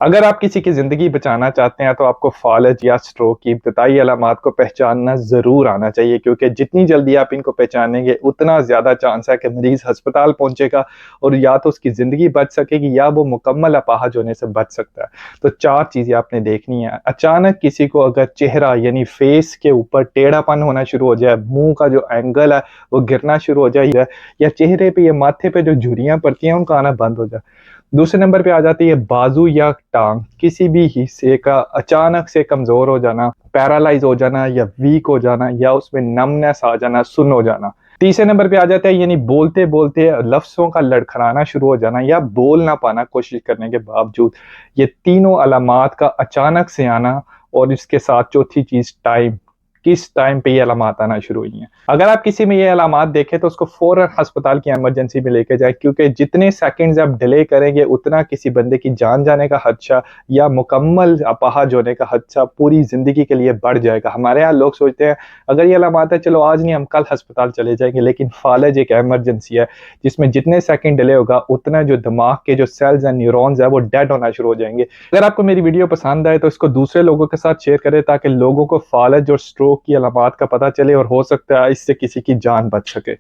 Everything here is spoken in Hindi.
अगर आप किसी की ज़िंदगी बचाना चाहते हैं तो आपको फ़ालज या स्ट्रोक की इब्तिदाई अलामात को पहचानना ज़रूर आना चाहिए, क्योंकि जितनी जल्दी आप इनको पहचानेंगे उतना ज़्यादा चांस है कि मरीज़ अस्पताल पहुंचेगा और या तो उसकी ज़िंदगी बच सकेगी या वो मुकम्मल अपाहज होने से बच सकता है। तो 4 चीज़ें आपने देखनी है। अचानक किसी को अगर चेहरा यानी फेस के ऊपर टेढ़ापन होना शुरू हो जाए, मुँह का जो एंगल है वो गिरना शुरू हो जाए, या चेहरे पे या माथे पे जो झुर्रियाँ पड़ती हैं उनका आना बंद हो जाए। दूसरे नंबर पे आ जाती है बाजू या टांग किसी भी हिस्से का अचानक से कमजोर हो जाना, पैरालाइज हो जाना या वीक हो जाना, या उसमें नमनेस आ जाना, सुन्न हो जाना। तीसरे नंबर पे आ जाता है यानी बोलते बोलते लफ्जों का लड़खड़ाना शुरू हो जाना या बोल ना पाना कोशिश करने के बावजूद। ये तीनों अलामात का अचानक से आना। और इसके साथ चौथी चीज टाइम, किस टाइम पे ये अलामात आना शुरू हुई हैं। अगर आप किसी में ये अलामात देखें तो उसको फौरन अस्पताल की इमरजेंसी में लेके जाएं, क्योंकि जितने सेकंड्स आप डिले करेंगे उतना किसी बंदे की जान जाने का खदशा या मुकम्मल अपाहज होने का खदशा पूरी जिंदगी के लिए बढ़ जाएगा। हमारे यहाँ लोग सोचते हैं अगर ये अलामात है चलो आज नहीं हम कल अस्पताल चले जाएंगे, लेकिन फालज एक इमरजेंसी है जिसमें जितने सेकंड डिले होगा उतना जो दिमाग के जो सेल्स हैं, न्यूरॉन्स है, वो डेड होना शुरू हो जाएंगे। अगर आपको मेरी वीडियो पसंद आए तो इसको दूसरे लोगों के साथ शेयर करें ताकि लोगों को फालज और स्ट्रोक की अलामात का पता चले और हो सकता है इससे किसी की जान बच सके।